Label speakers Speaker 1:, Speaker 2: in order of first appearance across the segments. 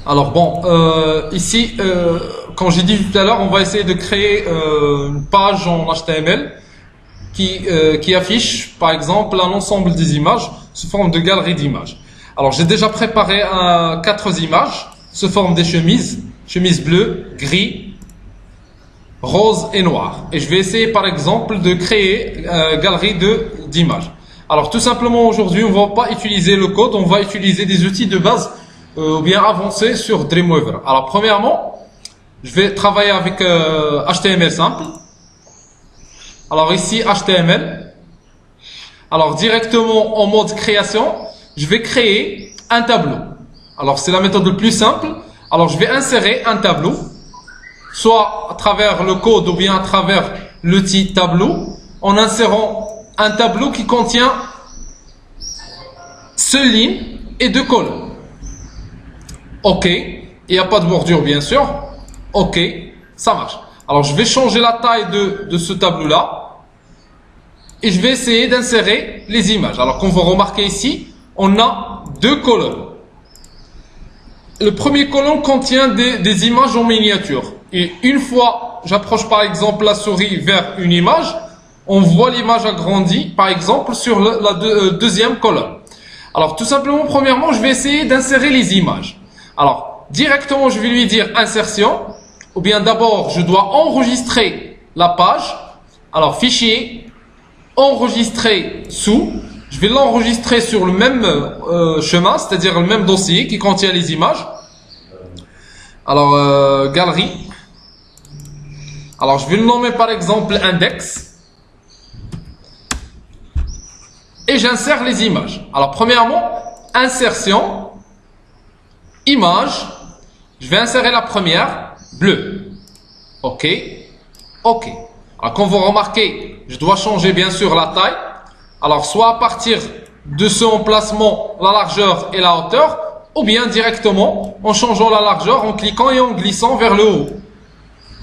Speaker 1: Alors bon, ici, comme j'ai dit tout à l'heure, on va essayer de créer une page en HTML qui affiche, par exemple, un ensemble des images sous forme de galerie d'images. Alors j'ai déjà préparé 4 images sous forme des chemises bleues, gris, rose et noir. Et je vais essayer par exemple de créer galerie d'images. Alors tout simplement aujourd'hui on ne va pas utiliser le code, on va utiliser des outils de base ou bien avancés sur Dreamweaver. Alors premièrement, je vais travailler avec HTML simple. Alors ici HTML. Alors directement en mode création, je vais créer un tableau. Alors c'est la méthode la plus simple. Alors je vais insérer un tableau, soit à travers le code ou bien à travers l'outil tableau, en insérant un tableau qui contient seule ligne et 2 colonnes. OK, il n'y a pas de bordure bien sûr. OK, ça marche. Alors je vais changer la taille de ce tableau-là et je vais essayer d'insérer les images. Alors comme vous remarquez ici, on a 2 colonnes. Le premier colonne contient des images en miniature. Et une fois j'approche par exemple la souris vers une image, on voit l'image agrandie par exemple sur la deuxième colonne. Alors tout simplement, premièrement, je vais essayer d'insérer les images. Alors directement je vais lui dire insertion, ou bien d'abord je dois enregistrer la page. Alors fichier, enregistrer sous, je vais l'enregistrer sur le même chemin, c'est-à-dire le même dossier qui contient les images. Alors galerie. Alors je vais le nommer par exemple index. Et j'insère les images. Alors premièrement, insertion, image. Je vais insérer la première, bleu. OK. OK. Alors comme vous remarquez, je dois changer bien sûr la taille. Alors soit à partir de ce emplacement, la largeur et la hauteur, ou bien directement en changeant la largeur, en cliquant et en glissant vers le haut.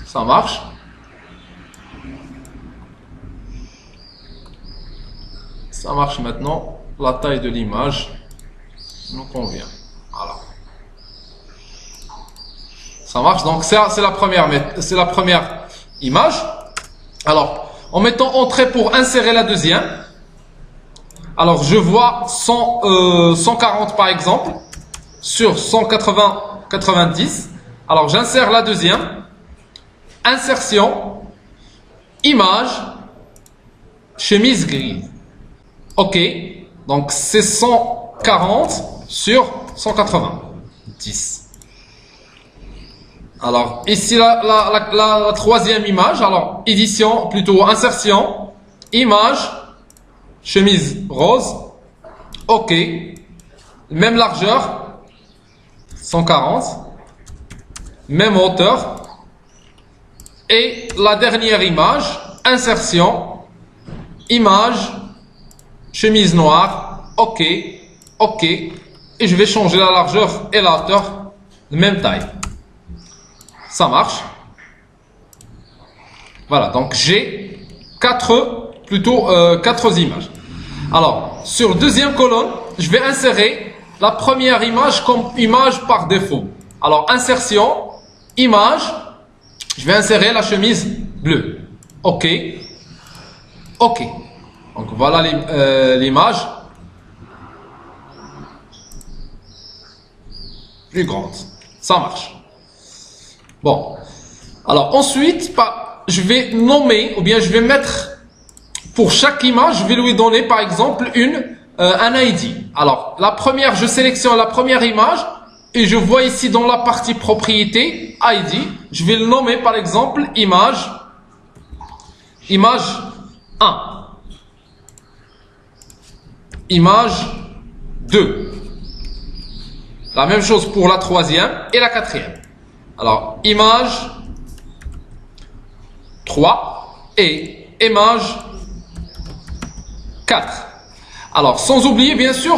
Speaker 1: Ça marche. Ça marche maintenant. La taille de l'image nous convient. Voilà. Ça marche. Donc ça c'est la première image. Alors en mettant entrée pour insérer la deuxième. Alors je vois 140 par exemple sur 190. Alors j'insère la deuxième. Insertion, image, chemise grise. OK, donc c'est 140 sur 190. Alors ici la troisième image, alors édition, plutôt insertion, image, chemise rose. OK, même largeur, 140, même hauteur. Et la dernière image, insertion, image, chemise noire, OK, OK, et je vais changer la largeur et la hauteur de même taille. Ça marche. Voilà, donc j'ai 4 images. Alors, sur deuxième colonne, je vais insérer la première image comme image par défaut. Alors, insertion, image, je vais insérer la chemise bleue. OK, OK. Donc voilà l'image plus grande. Ça marche. Bon. Alors ensuite, je vais nommer, ou bien je vais mettre, pour chaque image, je vais lui donner par exemple un ID. Alors la première, je sélectionne la première image et je vois ici dans la partie propriété, ID, je vais le nommer par exemple image 1. Image 2. La même chose pour la troisième et la quatrième. Alors, image 3 et image 4. Alors, sans oublier bien sûr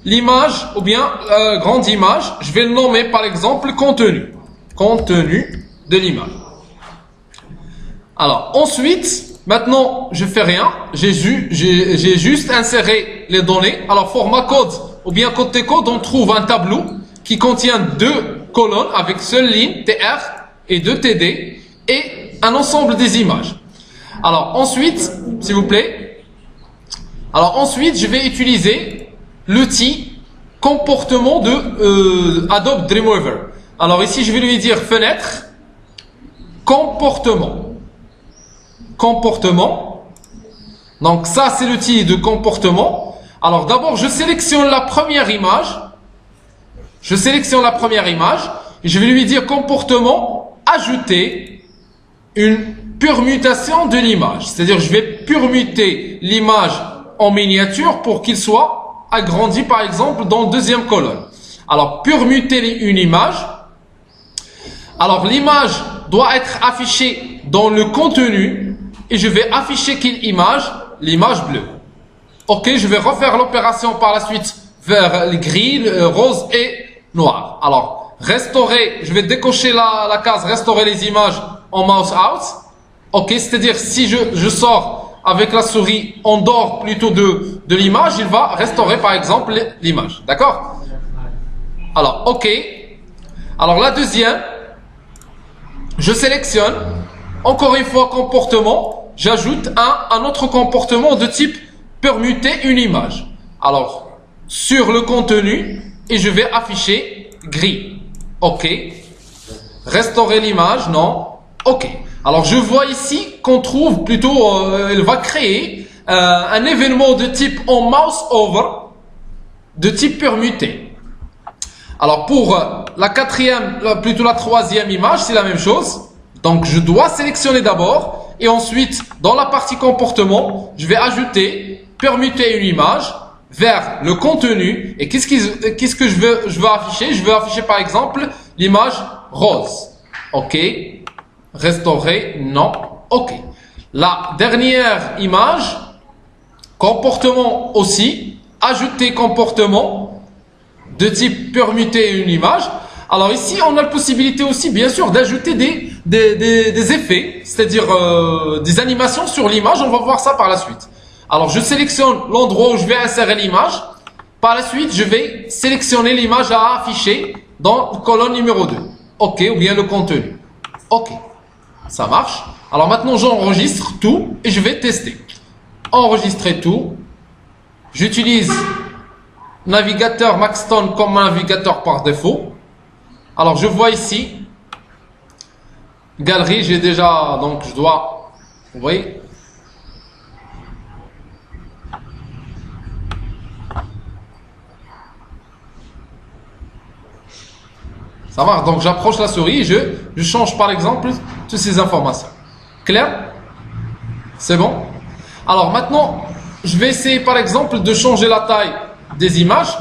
Speaker 1: l'image ou bien grande image, je vais le nommer par exemple contenu. Contenu de l'image. Alors, ensuite, maintenant, je fais rien. J'ai juste inséré les données. Alors, format code ou bien côté code, on trouve un tableau qui contient 2 colonne avec seule ligne TR et 2 TD et un ensemble des images. Alors ensuite, s'il vous plaît, je vais utiliser l'outil comportement de Adobe Dreamweaver. Alors ici, je vais lui dire fenêtre, comportement. Donc ça, c'est l'outil de comportement. Alors d'abord, je sélectionne la première image. Et je vais lui dire comportement, ajouter une permutation de l'image. C'est-à-dire, je vais permuter l'image en miniature pour qu'il soit agrandi, par exemple, dans la deuxième colonne. Alors, permuter une image. Alors, l'image doit être affichée dans le contenu et je vais afficher quelle image? L'image bleue. Ok, je vais refaire l'opération par la suite vers le gris, le rose et noir. Alors, restaurer, je vais décocher la case restaurer les images en mouse out. Ok, c'est-à-dire si je sors avec la souris en dehors plutôt de l'image, il va restaurer par exemple l'image. D'accord? Alors, ok. Alors la deuxième, je sélectionne, encore une fois comportement, j'ajoute un autre comportement de type permuter une image. Alors, sur le contenu, et je vais afficher gris. Ok. Restaurer l'image, non. Ok. Alors, je vois ici qu'on trouve plutôt, elle va créer un événement de type on mouse over, de type permuté. Alors, pour la troisième image, c'est la même chose. Donc, je dois sélectionner d'abord, et ensuite, dans la partie comportement, je vais ajouter permuter une image vers le contenu. Et qu'est-ce que je veux afficher? Je veux afficher par exemple l'image rose. Ok. Restaurer, non. Ok. La dernière image, comportement aussi, ajouter comportement de type permuter une image. Alors ici, on a la possibilité aussi, bien sûr, d'ajouter des effets, c'est-à-dire des animations sur l'image. On va voir ça par la suite. Alors, je sélectionne l'endroit où je vais insérer l'image. Par la suite, je vais sélectionner l'image à afficher dans la colonne numéro 2. OK, ou bien le contenu. OK, ça marche. Alors maintenant, j'enregistre tout et je vais tester. Enregistrer tout. J'utilise navigateur Maxton comme navigateur par défaut. Alors, je vois ici, galerie, j'ai déjà, donc je dois, vous voyez, ça marche. Donc j'approche la souris et je change par exemple toutes ces informations. Clair? C'est bon? Alors maintenant, je vais essayer par exemple de changer la taille des images.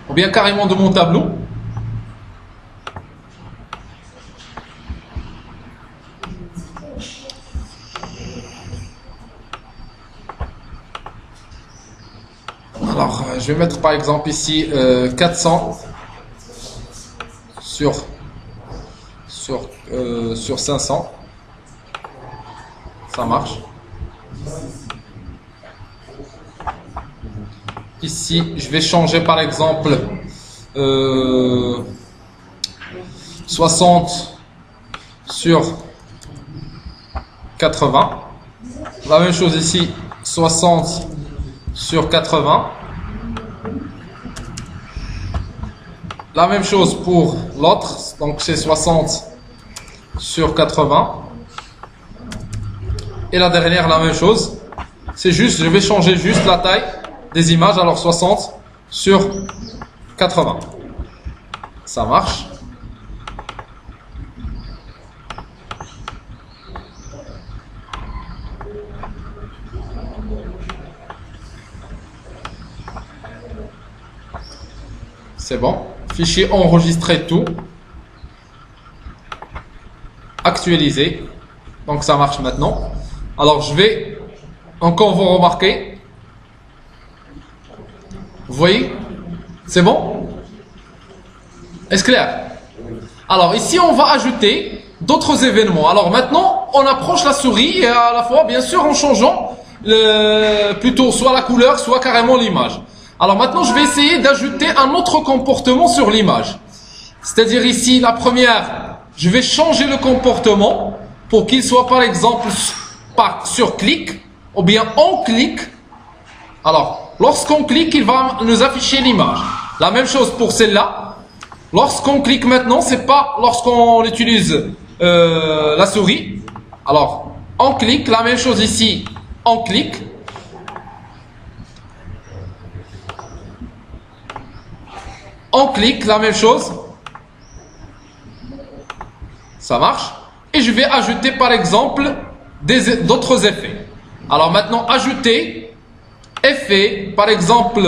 Speaker 1: Ou bien carrément de mon tableau. Alors, je vais mettre par exemple ici 400 sur 500. Ça marche. Ici, je vais changer par exemple 60 sur 80. La même chose ici, 60 sur 80. La même chose pour l'autre, donc c'est 60 sur 80. Et la dernière, la même chose. C'est juste, je vais changer juste la taille des images, alors 60 sur 80. Ça marche. C'est bon. Fichier enregistré tout. Actualiser. Donc ça marche maintenant. Alors je vais encore vous remarquer. Vous voyez? C'est bon? Est-ce clair? Alors ici on va ajouter d'autres événements. Alors maintenant on approche la souris et à la fois bien sûr en changeant plutôt soit la couleur soit carrément l'image. Alors maintenant, je vais essayer d'ajouter un autre comportement sur l'image. C'est-à-dire ici, la première, je vais changer le comportement pour qu'il soit par exemple sur clic ou bien en clic. Alors, lorsqu'on clique, il va nous afficher l'image. La même chose pour celle-là. Lorsqu'on clique maintenant, c'est pas lorsqu'on utilise la souris. Alors, on clique, la même chose ici, on clique. On clique, la même chose. Ça marche. Et je vais ajouter par exemple d'autres effets. Alors maintenant, ajouter effet, par exemple,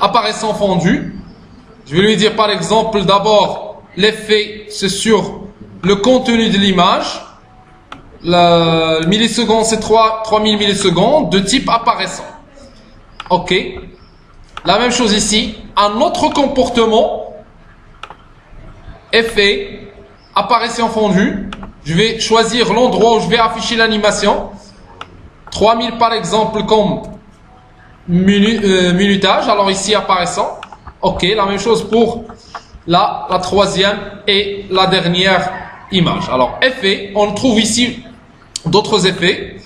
Speaker 1: apparaissant fondu. Je vais lui dire par exemple d'abord l'effet c'est sur le contenu de l'image. Le milliseconde c'est 3000 millisecondes de type apparaissant. Ok. La même chose ici. Un autre comportement. Effet apparaissant fondu. Je vais choisir l'endroit où je vais afficher l'animation. 3000 par exemple comme minutage. Alors ici apparaissant. Ok, la même chose pour la troisième et la dernière image. Alors effet, on trouve ici d'autres effets.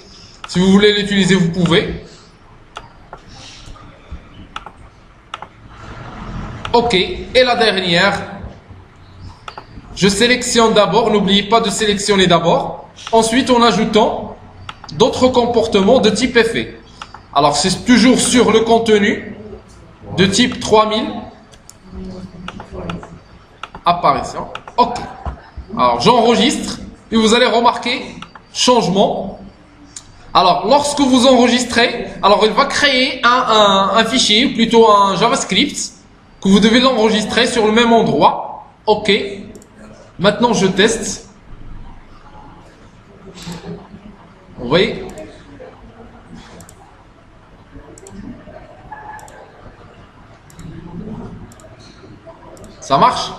Speaker 1: Si vous voulez l'utiliser, vous pouvez. Ok, et la dernière, je sélectionne d'abord, n'oubliez pas de sélectionner d'abord. Ensuite, en ajoutant d'autres comportements de type effet. Alors, c'est toujours sur le contenu de type 3000. Apparition. Ok. Alors, j'enregistre et vous allez remarquer changement. Alors, lorsque vous enregistrez, alors il va créer un fichier, plutôt un JavaScript, que vous devez l'enregistrer sur le même endroit. Ok. Maintenant, je teste. Vous voyez? Ça marche?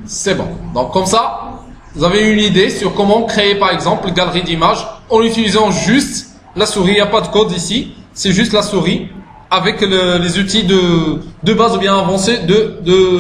Speaker 1: C'est bon. Donc comme ça, vous avez une idée sur comment créer par exemple une galerie d'images en utilisant juste la souris. Il n'y a pas de code ici. C'est juste la souris avec les outils de base ou bien avancés de